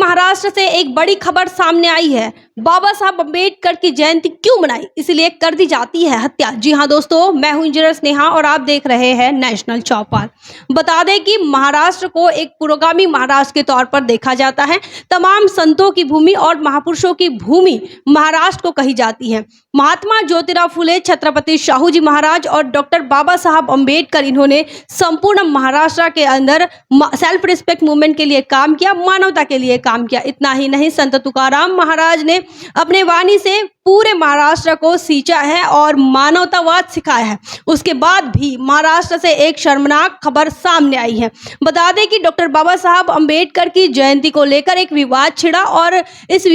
महाराष्ट्र से एक बड़ी खबर सामने आई है। बाबा साहब अम्बेडकर की जयंती क्यों मनाई, इसलिए कर दी जाती है हत्या। जी हां दोस्तों, मैं हूं इंजीनियर स्नेहा और आप देख रहे हैं नेशनल चौपाल। बता दें कि महाराष्ट्र को एक पुरोगामी महाराष्ट्र के तौर पर देखा जाता है। तमाम संतों की भूमि और महापुरुषों की भूमि महाराष्ट्र को कही जाती है। महात्मा ज्योतिराव फुले, छत्रपति शाहू जी महाराज और डॉक्टर बाबा साहब अम्बेडकर, इन्होंने संपूर्ण महाराष्ट्र के अंदर सेल्फ रिस्पेक्ट मूवमेंट के लिए काम किया, मानवता के लिए काम किया। इतना ही नहीं, संत तुकाराम महाराज ने अपने वाणी से पूरे महाराष्ट्र को सींचा है और मानवतावाद सिखाया है। उसके बाद भी महाराष्ट्र से एक शर्मनाक खबर सामने आई है। बता दें कि डॉक्टर बाबा साहब अम्बेडकर की जयंती को लेकर एक विवाद छिड़ा और इस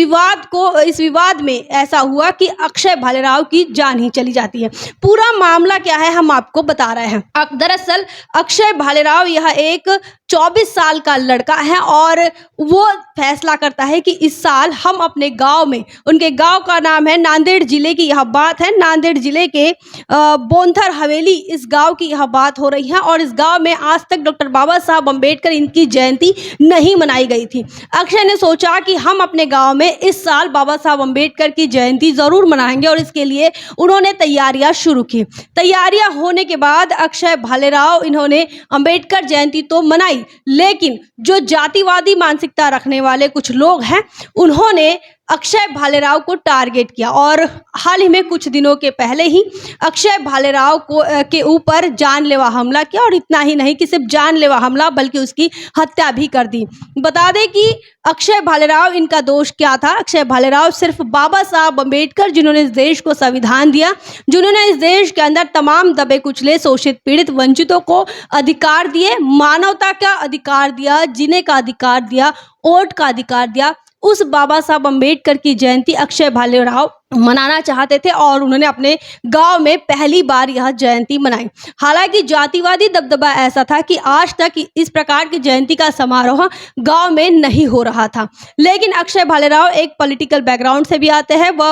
विवाद में ऐसा हुआ कि अक्षय भालेराव की जान ही चली जाती है। पूरा मामला क्या है, हम आपको बता रहे हैं। दरअसल अक्षय भालेराव यह एक 24 साल का लड़का है और वो फैसला करता है कि इस साल हम अपने गांव में, उनके गांव का नाम है नांदेड़ जिले की यह बात है, नांदेड़ जिले के बोंथर हवेली, इस गांव की यह बात हो रही है। और इस गांव में आज तक डॉक्टर बाबा साहब अम्बेडकर इनकी जयंती नहीं मनाई गई थी। अक्षय ने सोचा कि हम अपने गांव में इस साल बाबा साहब अम्बेडकर की जयंती जरूर मनाएंगे और इसके लिए उन्होंने तैयारियां शुरू की। तैयारियां होने के बाद अक्षय भालेराव, इन्होंने अम्बेडकर जयंती तो मनाई, लेकिन जो जातिवादी मानसिकता रखने वाले कुछ लोग हैं, उन्होंने अक्षय भालेराव को टारगेट किया और हाल ही में कुछ दिनों के पहले ही अक्षय भालेराव के ऊपर जानलेवा हमला किया। और इतना ही नहीं कि सिर्फ जानलेवा हमला, बल्कि उसकी हत्या भी कर दी। बता दें कि अक्षय भालेराव, इनका दोष क्या था। अक्षय भालेराव सिर्फ बाबा साहब अम्बेडकर, जिन्होंने इस देश को संविधान दिया, जिन्होंने इस देश के अंदर तमाम दबे कुचले, शोषित, पीड़ित, वंचितों को अधिकार दिए, मानवता का अधिकार दिया, जीने का अधिकार दिया, वोट का अधिकार दिया, उस बाबा साहब अम्बेडकर की जयंती अक्षय भालेराव मनाना चाहते थे और उन्होंने अपने गांव में पहली बार यह जयंती मनाई। हालांकि जातिवादी दबदबा ऐसा था कि आज तक इस प्रकार की जयंती का समारोह गांव में नहीं हो रहा था। लेकिन अक्षय भालेराव एक पॉलिटिकल बैकग्राउंड से भी आते हैं, वह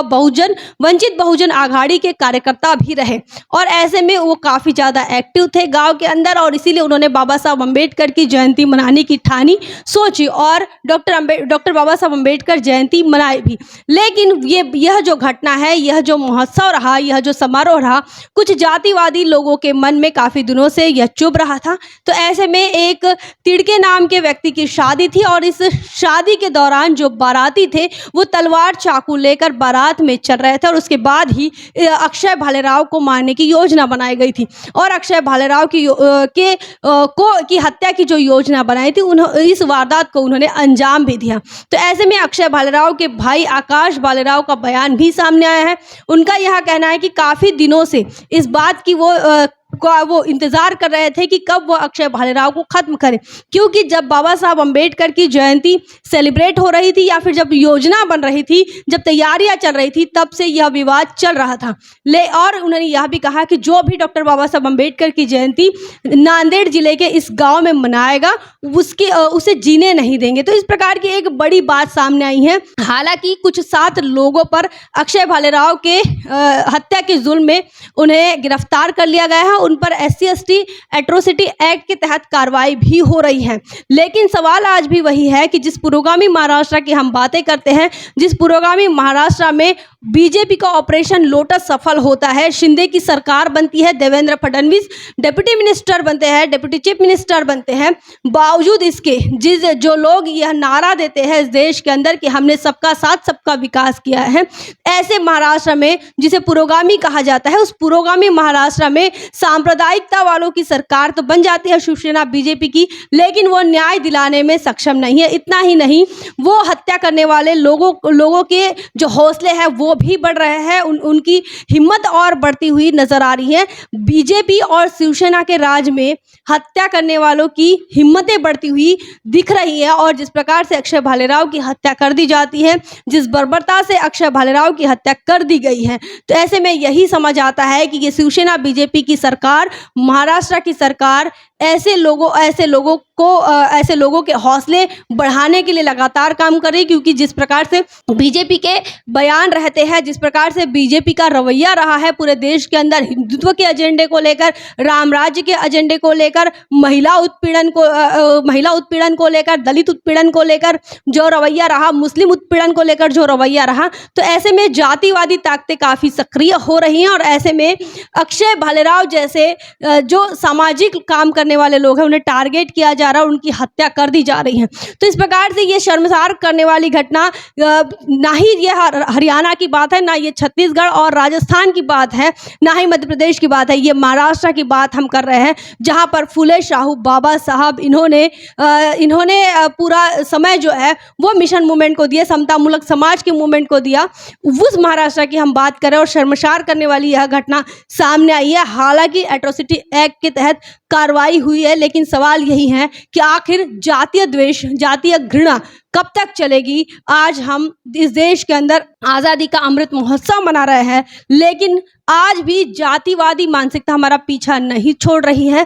वंचित बहुजन आघाड़ी के कार्यकर्ता भी रहे और ऐसे में वो काफ़ी ज़्यादा एक्टिव थे गाँव के अंदर और इसीलिए उन्होंने बाबा साहब अम्बेडकर की जयंती मनाने की ठानी, सोची और डॉक्टर बाबा साहब अम्बेडकर जयंती मनाई भी। लेकिन यह जो घटना है, यह जो महोत्सव रहा, यह जो समारोह रहा, कुछ जातिवादी लोगों के मन में काफी दिनों से यह चुभ रहा था। तो ऐसे में एक तिड़के नाम के व्यक्ति की शादी थी और इस शादी के दौरान जो बाराती थे वो तलवार चाकू लेकर बारात में चल रहे थे और उसके बाद ही अक्षय भालेराव को मारने की योजना बनाई गई थी और अक्षय भालेराव की हत्या की जो योजना बनाई थी, इस वारदात को उन्होंने अंजाम भी दिया। तो ऐसे में अक्षय भालेराव के भाई आकाश भालेराव का बयान भी सामने आया है। उनका यह कहना है कि काफी दिनों से इस बात की वो इंतजार कर रहे थे कि कब वो अक्षय भालेराव को खत्म करें, क्योंकि जब बाबा साहब अम्बेडकर की जयंती सेलिब्रेट हो रही थी या फिर जब योजना बन रही थी, जब तैयारियां चल रही थी, तब से यह विवाद चल रहा था। और उन्होंने यह भी कहा कि जो भी डॉक्टर बाबा साहब अम्बेडकर की जयंती नांदेड़ जिले के इस गाँव में मनाएगा, उसे जीने नहीं देंगे। तो इस प्रकार की एक बड़ी बात सामने आई है। हालांकि कुछ 7 लोगों पर अक्षय भालेराव के हत्या के जुल्म में उन्हें गिरफ्तार कर लिया गया है। उन पर SC/ST एट्रोसिटी एक्ट के तहत कार्रवाई भी हो रही है। लेकिन सवाल आज भी वही है कि जिस पुरोगामी महाराष्ट्र की हम बातें करते हैं, जिस पुरोगामी महाराष्ट्र में बीजेपी का ऑपरेशन लोटस सफल होता है, शिंदे की सरकार बनती है, देवेंद्र फडणवीस डिप्टी मिनिस्टर बनते हैं, डिप्टी चीफ मिनिस्टर बनते हैं, बावजूद इसके जो लोग यह नारा देते हैं इस देश के अंदर कि हमने सबका साथ सबका विकास किया है, ऐसे महाराष्ट्र में जिसे पुरोगामी कहा जाता है, उस पुरोगामी महाराष्ट्र में सांप्रदायिकता वालों की सरकार तो बन जाती है शिवसेना बीजेपी की, लेकिन वो न्याय दिलाने में सक्षम नहीं है। इतना ही नहीं, वो हत्या करने वाले लोगों के जो हौसले हैं वो भी बढ़ रहे हैं, उनकी हिम्मत और बढ़ती हुई नजर आ रही है। बीजेपी और शिवसेना के राज में हत्या करने वालों की हिम्मतें बढ़ती हुई दिख रही है और जिस प्रकार से अक्षय भालेराव की हत्या कर दी जाती है, जिस बर्बरता से अक्षय भालेराव की हत्या कर दी गई है, तो ऐसे में यही समझ आता है कि ये शिवसेना बीजेपी की सरकार, महाराष्ट्र की सरकार ऐसे लोगों के हौसले बढ़ाने के लिए लगातार काम कर रही है, क्योंकि जिस प्रकार से बीजेपी के बयान रहते हैं, जिस प्रकार से बीजेपी का रवैया रहा है पूरे देश के अंदर, हिंदुत्व के एजेंडे को लेकर, राम राज्य के एजेंडे को लेकर, महिला उत्पीड़न को लेकर, दलित उत्पीड़न को लेकर जो रवैया रहा, मुस्लिम उत्पीड़न को लेकर जो रवैया रहा, तो ऐसे में जातिवादी ताकतें काफ़ी सक्रिय हो रही हैं और ऐसे में अक्षय भालेराव जैसे जो सामाजिक काम करने वाले लोग हैं उन्हें टारगेट किया जा रहा है, उनकी हत्या कर दी जा रही है। तो इस प्रकार से ये शर्मसार करने वाली घटना, ना ही ये हरियाणा की बात है, ना ये छत्तीसगढ़ और राजस्थान की बात है, ना ही मध्य प्रदेश की बात है, ये महाराष्ट्र की बात हम कर रहे हैं, जहां पर फूले शाहू बाबा साहब इन्होंने पूरा समय जो है वो मिशन मूवमेंट को दिया, समतामूलक समाज के मूवमेंट को दिया। उस महाराष्ट्र की हम बात करें और शर्मसार करने वाली यह घटना सामने आई है। हालांकि एट्रोसिटी एक्ट के तहत कार्रवाई हुई है, लेकिन सवाल यही है कि आखिर जातीय द्वेष, जातीय घृणा कब तक चलेगी। आज हम इस देश के अंदर आज़ादी का अमृत महोत्सव मना रहे हैं, लेकिन आज भी जातिवादी मानसिकता हमारा पीछा नहीं छोड़ रही है।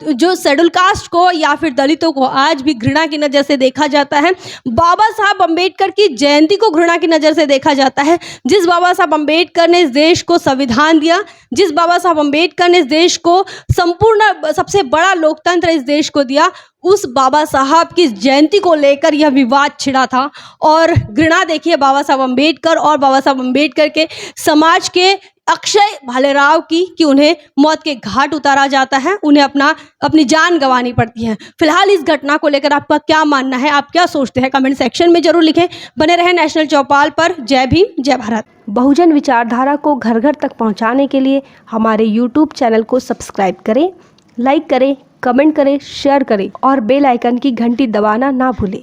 जो शेड्यूल कास्ट को या फिर दलितों को आज भी घृणा की नज़र से देखा जाता है। बाबा साहब अम्बेडकर की जयंती को घृणा की नज़र से देखा जाता है। जिस बाबा साहब अम्बेडकर ने इस देश को संविधान दिया, जिस बाबा साहब अम्बेडकर ने इस देश को संपूर्ण सबसे बड़ा लोकतंत्र इस देश को दिया, उस बाबा साहब की जयंती को लेकर यह विवाद छिड़ा था। और घृणा देखिए बाबा साहब अम्बेडकर और बाबा साहब अम्बेडकर के समाज के अक्षय भालेराव की, कि उन्हें मौत के घाट उतारा जाता है, उन्हें अपनी जान गंवानी पड़ती है। फिलहाल इस घटना को लेकर आपका क्या मानना है, आप क्या सोचते हैं, कमेंट सेक्शन में जरूर लिखें। बने रहें नेशनल चौपाल पर। जय भीम, जय भारत। बहुजन विचारधारा को घर घर तक पहुंचाने के लिए हमारे YouTube चैनल को सब्सक्राइब करें, लाइक करें, कमेंट करें, शेयर करें और बेल आइकन की घंटी दबाना ना भूलें।